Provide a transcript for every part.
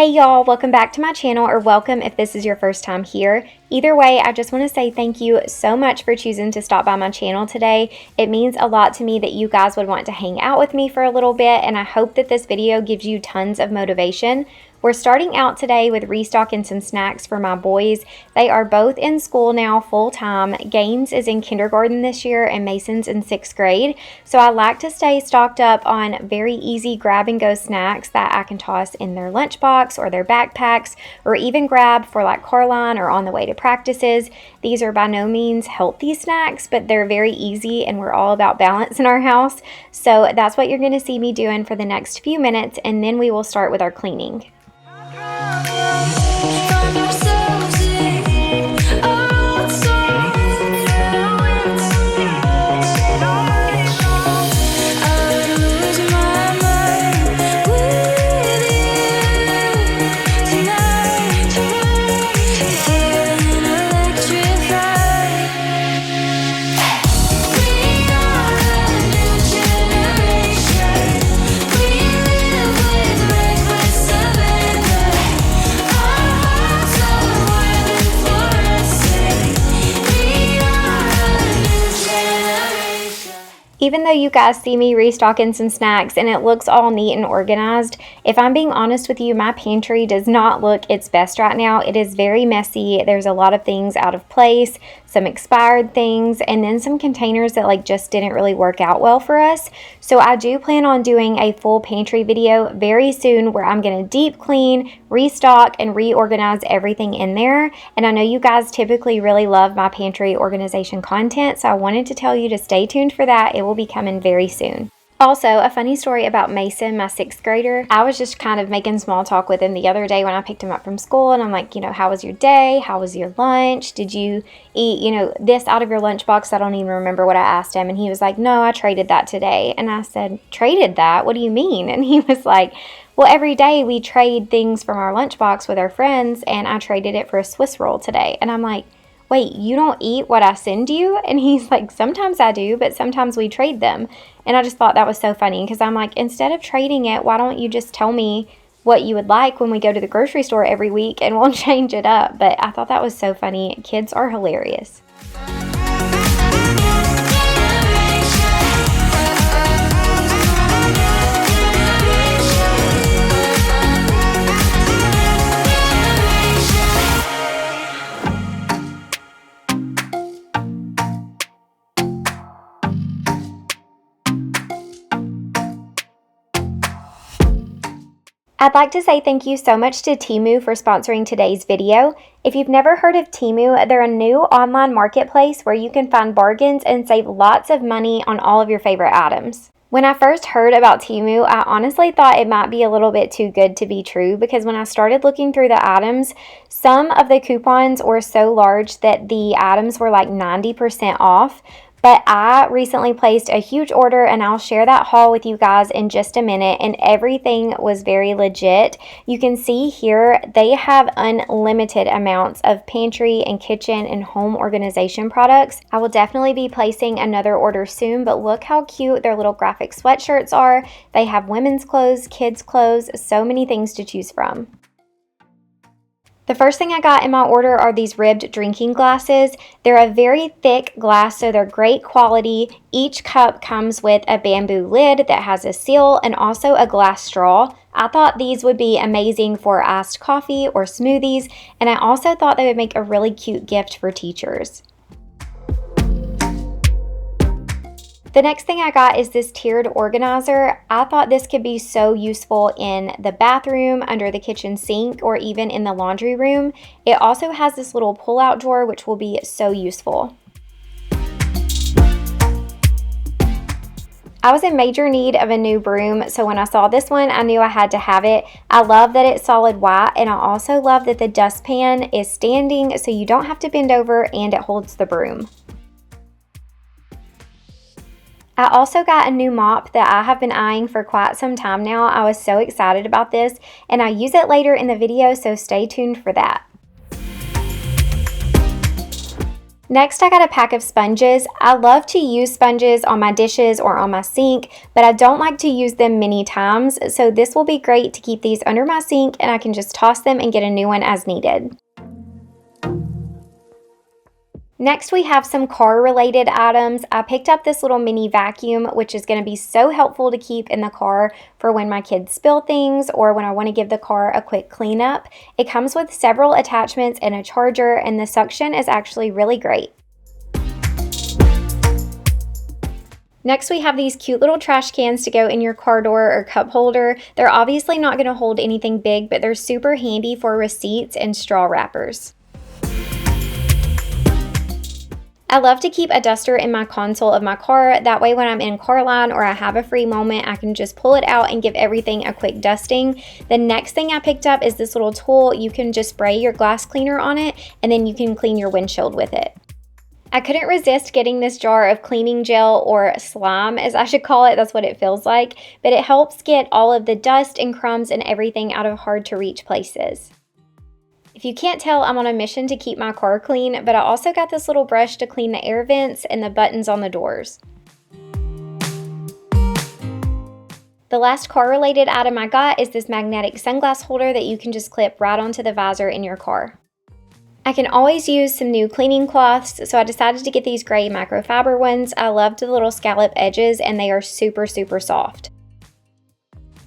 Hey y'all, welcome back to my channel, or welcome if this is your first time here. Either way, I just want to say thank you so much for choosing to stop by my channel today. It means a lot to me that you guys would want to hang out with me for a little bit, and I hope that this video gives you tons of motivation. We're starting out today with restocking some snacks for my boys. They are both in school now full-time. Gaines is in kindergarten this year and Mason's in 6th grade. So I like to stay stocked up on very easy grab-and-go snacks that I can toss in their lunchbox or their backpacks, or even grab for like car line or on the way to practices. These are by no means healthy snacks, but they're very easy, and we're all about balance in our house. So that's what you're going to see me doing for the next few minutes, and then we will start with our cleaning. Even though you guys see me restocking some snacks and it looks all neat and organized, if I'm being honest with you, my pantry does not look its best right now. It is very messy. There's a lot of things out of place, some expired things, and then some containers that just didn't really work out well for us. So I do plan on doing a full pantry video very soon where I'm going to deep clean, restock, and reorganize everything in there. And I know you guys typically really love my pantry organization content, so I wanted to tell you to stay tuned for that. It will be coming very soon. Also, a funny story about Mason, my 6th grader. I was just kind of making small talk with him the other day when I picked him up from school, and I'm like, how was your day? How was your lunch? Did you eat, this out of your lunchbox? I don't even remember what I asked him, and he was like, no, I traded that today. And I said, traded that? What do you mean? And he was like, well, every day we trade things from our lunchbox with our friends, and I traded it for a Swiss roll today. And I'm like, wait, you don't eat what I send you? And he's like, sometimes I do, but sometimes we trade them. And I just thought that was so funny, because I'm like, instead of trading it, why don't you just tell me what you would like when we go to the grocery store every week, and we'll change it up. But I thought that was so funny. Kids are hilarious. I'd like to say thank you so much to Temu for sponsoring today's video. If you've never heard of Temu, they're a new online marketplace where you can find bargains and save lots of money on all of your favorite items. When I first heard about Temu, I honestly thought it might be a little bit too good to be true, because when I started looking through the items, some of the coupons were so large that the items were like 90% off. But I recently placed a huge order, and I'll share that haul with you guys in just a minute, and everything was very legit. You can see here they have unlimited amounts of pantry and kitchen and home organization products. I will definitely be placing another order soon, but look how cute their little graphic sweatshirts are. They have women's clothes, kids' clothes, so many things to choose from. The first thing I got in my order are these ribbed drinking glasses. They're a very thick glass, so they're great quality. Each cup comes with a bamboo lid that has a seal and also a glass straw. I thought these would be amazing for iced coffee or smoothies, and I also thought they would make a really cute gift for teachers. The next thing I got is this tiered organizer. I thought this could be so useful in the bathroom, under the kitchen sink, or even in the laundry room. It also has this little pull-out drawer, which will be so useful. I was in major need of a new broom, so when I saw this one, I knew I had to have it. I love that it's solid white, and I also love that the dustpan is standing, so you don't have to bend over, and it holds the broom. I also got a new mop that I have been eyeing for quite some time now. I was so excited about this, and I use it later in the video, so stay tuned for that. Next, I got a pack of sponges. I love to use sponges on my dishes or on my sink, but I don't like to use them many times, so this will be great to keep these under my sink and I can just toss them and get a new one as needed. Next, we have some car-related items. I picked up this little mini vacuum, which is going to be so helpful to keep in the car for when my kids spill things or when I want to give the car a quick cleanup. It comes with several attachments and a charger, and the suction is actually really great. Next, we have these cute little trash cans to go in your car door or cup holder. They're obviously not going to hold anything big, but they're super handy for receipts and straw wrappers. I love to keep a duster in my console of my car. That way when I'm in car line or I have a free moment, I can just pull it out and give everything a quick dusting. The next thing I picked up is this little tool. You can just spray your glass cleaner on it and then you can clean your windshield with it. I couldn't resist getting this jar of cleaning gel, or slime as I should call it. That's what it feels like. But it helps get all of the dust and crumbs and everything out of hard to reach places. If you can't tell, I'm on a mission to keep my car clean, but I also got this little brush to clean the air vents and the buttons on the doors. The last car-related item I got is this magnetic sunglass holder that you can just clip right onto the visor in your car. I can always use some new cleaning cloths, so I decided to get these gray microfiber ones. I loved the little scallop edges and they are super soft.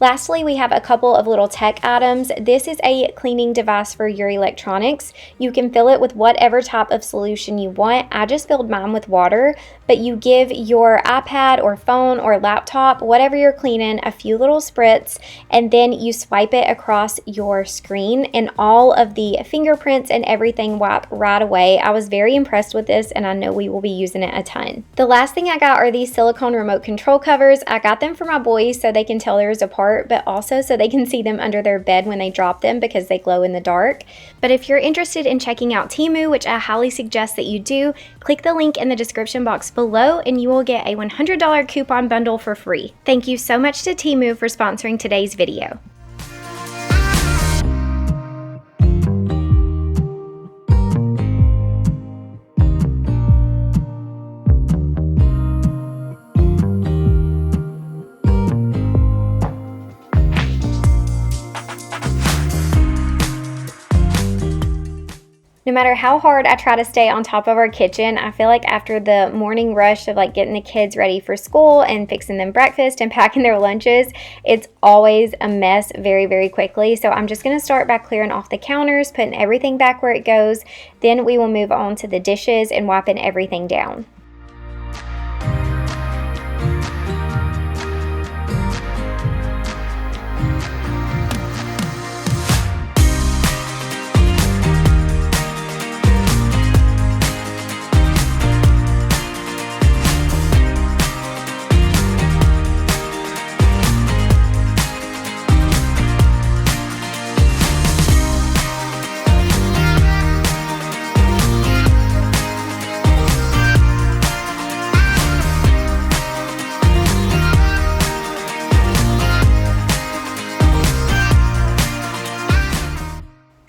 Lastly, we have a couple of little tech items. This is a cleaning device for your electronics. You can fill it with whatever type of solution you want. I just filled mine with water, but you give your iPad or phone or laptop, whatever you're cleaning, a few little spritz, and then you swipe it across your screen and all of the fingerprints and everything wipe right away. I was very impressed with this and I know we will be using it a ton. The last thing I got are these silicone remote control covers. I got them for my boys so they can tell theirs apart, but also so they can see them under their bed when they drop them because they glow in the dark. But if you're interested in checking out Temu, which I highly suggest that you do, click the link in the description box below and you will get a $100 coupon bundle for free. Thank you so much to Temu for sponsoring today's video. No matter how hard I try to stay on top of our kitchen, I feel like after the morning rush of like getting the kids ready for school and fixing them breakfast and packing their lunches, it's always a mess very quickly. So I'm just going to start by clearing off the counters, putting everything back where it goes. Then we will move on to the dishes and wiping everything down.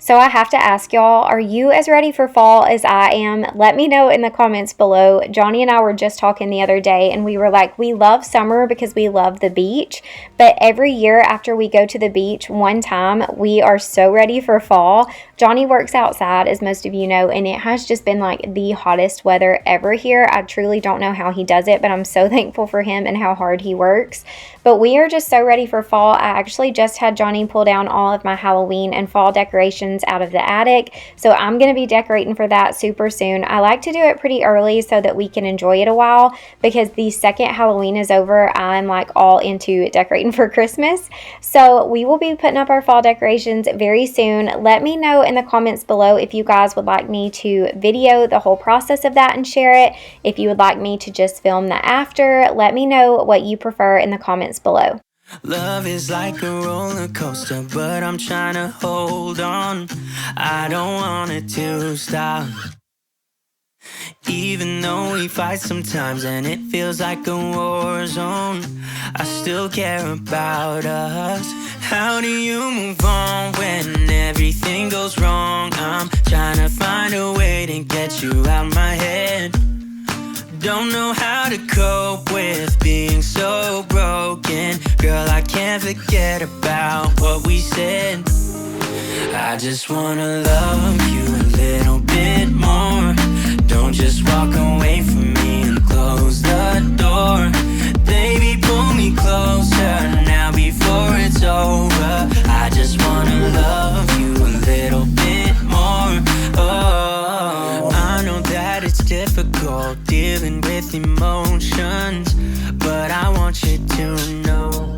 So I have to ask y'all, are you as ready for fall as I am? Let me know in the comments below. Johnny and I were just talking the other day and we were like, we love summer because we love the beach. But every year after we go to the beach one time, we are so ready for fall. Johnny works outside, as most of you know, and it has just been like the hottest weather ever here. I truly don't know how he does it, but I'm so thankful for him and how hard he works. But we are just so ready for fall. I actually just had Johnny pull down all of my Halloween and fall decorations out of the attic. So I'm going to be decorating for that super soon. I like to do it pretty early so that we can enjoy it a while, because the second Halloween is over, I'm like all into decorating for Christmas. So we will be putting up our fall decorations very soon. Let me know in the comments below if you guys would like me to video the whole process of that and share it. If you would like me to just film the after, let me know what you prefer in the comments below. Love is like a roller coaster, but I'm trying to hold on. I don't want it to stop. Even though we fight sometimes and it feels like a war zone, I still care about us. How do you move on when everything goes wrong? I'm trying to find a way to get you out my head. Don't know how to cope with being so broken. Girl, I can't forget about what we said. I just wanna love you a little bit more. Don't just walk away from me and close the door. Baby, pull me closer now before it's over. I just wanna love you a little bit more. Oh, I know that it's difficult dealing with emotions, but I want you to know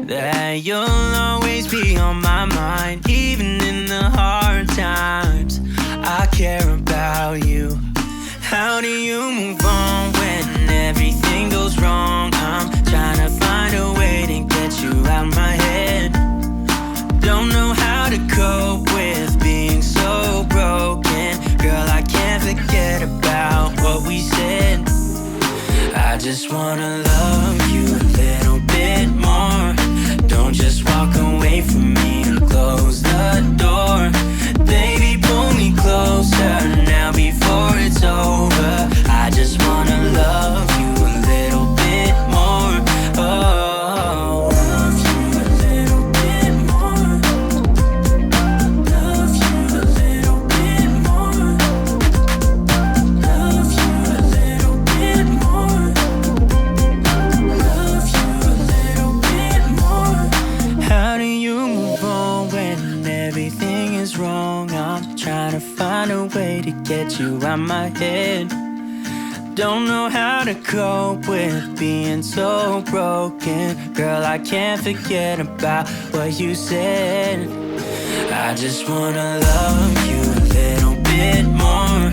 that you'll always be on my mind, even in the hard times. I care about you. How do you move on when everything goes wrong? I'm trying to find a way to get you out my head. Don't know how to cope with being so broken. Girl, I can't forget about what we said. I just wanna love you a little bit more. Don't just walk away from me and close the door. Baby, pull me closer now before it's over. I just wanna love you a little bit more. Oh, love you a little bit more. Love you a little bit more. Love you a little bit more. Love you a little bit more. How do you move on when everything is wrong? I'm trying to find a way to get you out my head. Don't know how to cope with being so broken. Girl, I can't forget about what you said. I just wanna love you a little bit more.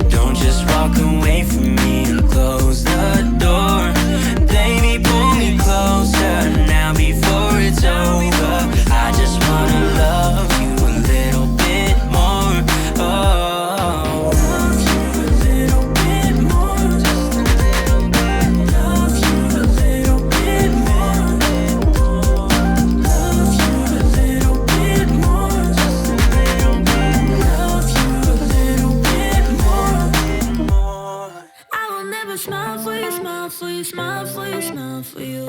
Don't just walk away from me and close the door. Baby, pull me closer now before it's over. I just wanna love you a little bit more. Oh, love you a little bit more. Just a little bit. Love you a little bit more. Love you a little bit more. Just a little bit. Love you a little bit more. I will never smile for you, smile for you, smile for you, smile for you.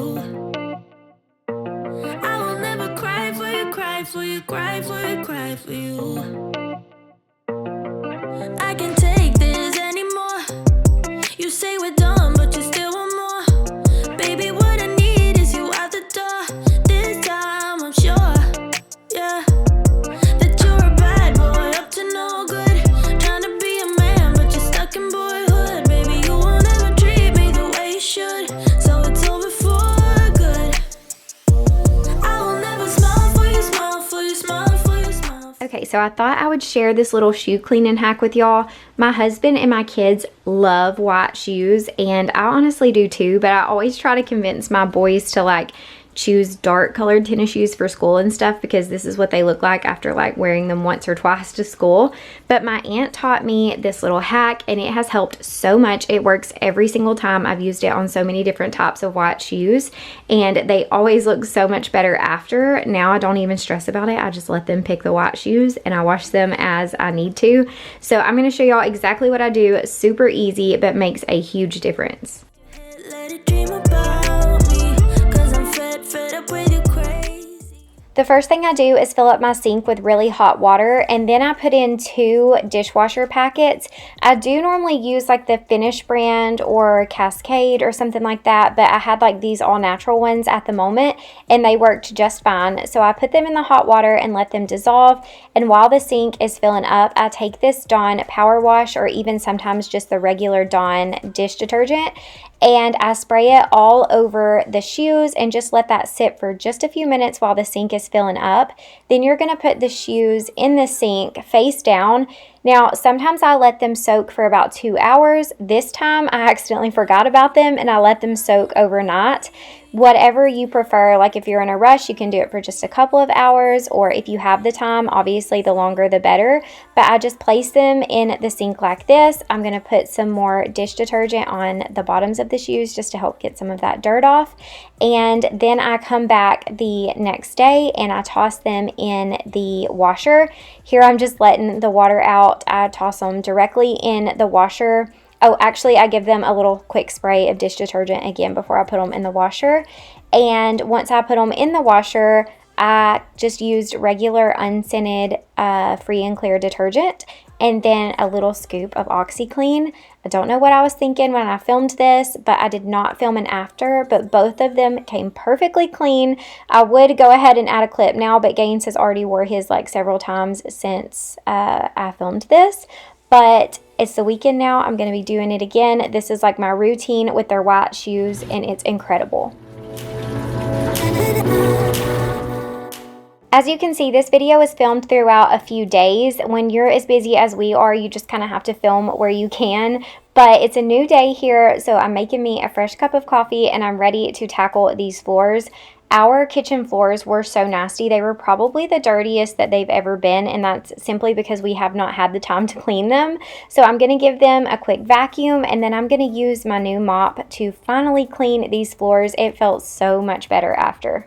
I will never cry for you, cry for you, cry for you, cry for you. I can't take this anymore. You say we're done, but you still want more. Baby, what I need is you out the door. This time I'm sure, yeah, that you're a bad boy up to no good. Trying to be a man, but you're stuck in boyhood. Baby, you won't ever treat me the way you should. So it's over for good. I will never smile for you, smile for you, smile for you, smile for you. Okay, so I thought I would share this little shoe cleaning hack with y'all. My husband and my kids love white shoes, and I honestly do too, but I always try to convince my boys to like choose dark colored tennis shoes for school and stuff, because this is what they look like after like wearing them once or twice to school. But my aunt taught me this little hack, and it has helped so much. It works every single time. I've used it on so many different types of white shoes, and they always look so much better after. Now I don't even stress about it. I just let them pick the white shoes, and I wash them as I need to. So I'm going to show y'all exactly what I do. Super easy, but makes a huge difference. Let it dream about me, 'cause I'm fed up with you crazy. The first thing I do is fill up my sink with really hot water, and then I put in 2 dishwasher packets. I do normally use like the Finish brand or Cascade or something like that, but I had like these all natural ones at the moment, and they worked just fine. So I put them in the hot water and let them dissolve, and while the sink is filling up, I take this Dawn Power Wash, or even sometimes just the regular Dawn dish detergent, and I spray it all over the shoes and just let that sit for just a few minutes while the sink is filling up. Then you're going to put the shoes in the sink face down. Now, sometimes I let them soak for about 2 hours. This time I accidentally forgot about them and I let them soak overnight. Whatever you prefer, like if you're in a rush, you can do it for just a couple of hours, or if you have the time, obviously the longer the better. But I just place them in the sink like this. I'm going to put some more dish detergent on the bottoms of the shoes just to help get some of that dirt off. And then I come back the next day and I toss them in the washer. Here I'm just letting the water out. I toss them directly in the washer. Oh, actually, I give them a little quick spray of dish detergent again before I put them in the washer. And once I put them in the washer, I just used regular unscented free and clear detergent and then a little scoop of OxyClean. I don't know what I was thinking when I filmed this, but I did not film an after, but both of them came perfectly clean. I would go ahead and add a clip now, but Gaines has already wore his like several times since I filmed this. But it's the weekend now. I'm going to be doing it again. This is like my routine with their white shoes, and it's incredible. As you can see, this video is filmed throughout a few days. When you're as busy as we are, you just kind of have to film where you can. But it's a new day here, so I'm making me a fresh cup of coffee and I'm ready to tackle these floors. Our kitchen floors were so nasty. They were probably the dirtiest that they've ever been, and that's simply because we have not had the time to clean them. So I'm going to give them a quick vacuum, and then I'm going to use my new mop to finally clean these floors. It felt so much better after.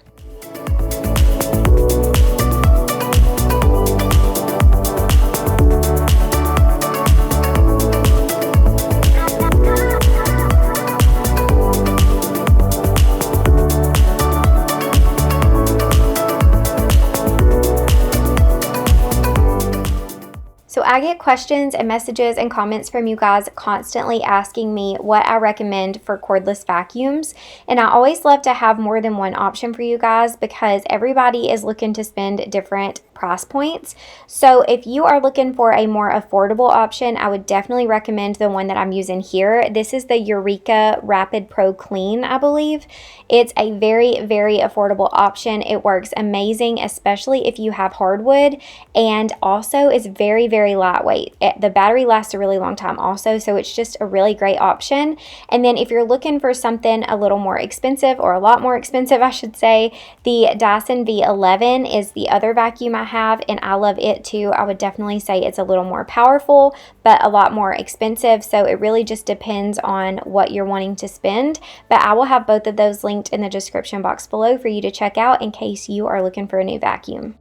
So I get questions and messages and comments from you guys constantly asking me what I recommend for cordless vacuums. And I always love to have more than one option for you guys because everybody is looking to spend different price points. So if you are looking for a more affordable option, I would definitely recommend the one that I'm using here. This is the Eureka Rapid Pro Clean, I believe. It's a very, very affordable option. It works amazing, especially if you have hardwood, and also is very, very lightweight. The battery lasts a really long time also, so it's just a really great option. And then if you're looking for something a little more expensive, or a lot more expensive, I should say, the Dyson V11 is the other vacuum I have, and I love it too. I would definitely say it's a little more powerful, but a lot more expensive. So it really just depends on what you're wanting to spend. But I will have both of those linked in the description box below for you to check out in case you are looking for a new vacuum.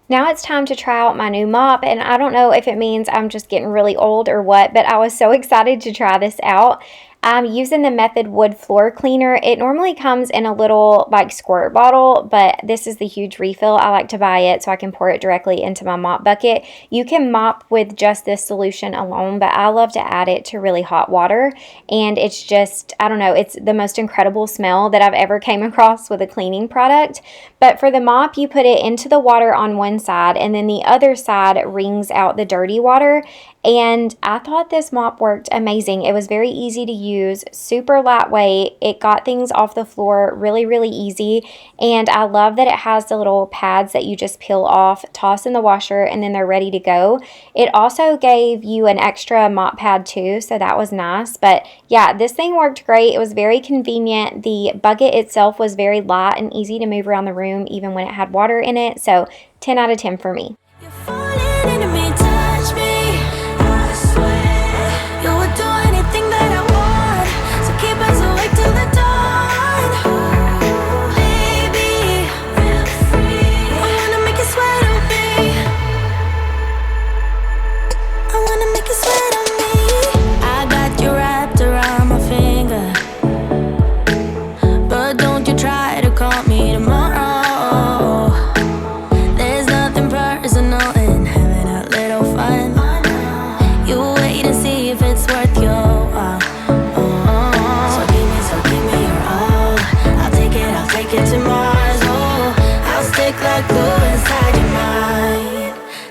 Now it's time to try out my new mop, and I don't know if it means I'm just getting really old or what, but I was so excited to try this out. I'm using the Method Wood Floor Cleaner. It normally comes in a little like squirt bottle, but this is the huge refill. I like to buy it so I can pour it directly into my mop bucket. You can mop with just this solution alone, but I love to add it to really hot water. And it's just, I don't know, it's the most incredible smell that I've ever came across with a cleaning product. But for the mop, you put it into the water on one side, and then the other side wrings out the dirty water. And I thought this mop worked amazing. It was very easy to use, super lightweight. It got things off the floor really, really easy. And I love that it has the little pads that you just peel off, toss in the washer, and then they're ready to go. It also gave you an extra mop pad too, so that was nice. But yeah, this thing worked great. It was very convenient. The bucket itself was very light and easy to move around the room even when it had water in it. So 10 out of 10 for me. Try to call me tomorrow.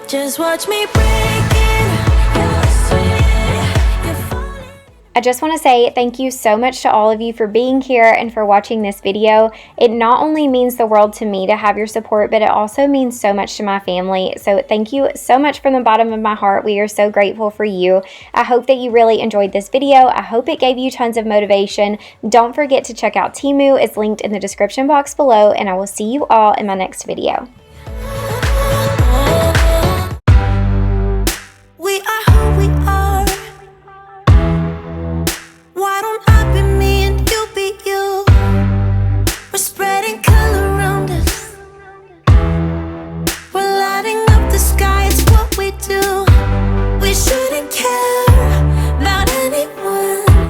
Just watch me break it. You're sweet. You're falling. I just want to say thank you so much to all of you for being here and for watching this video. It not only means the world to me to have your support, but it also means so much to my family. So thank you so much from the bottom of my heart. We are so grateful for you. I hope that you really enjoyed this video. I hope it gave you tons of motivation. Don't forget to check out Temu. It's linked in the description box below, and I will see you all in my next video.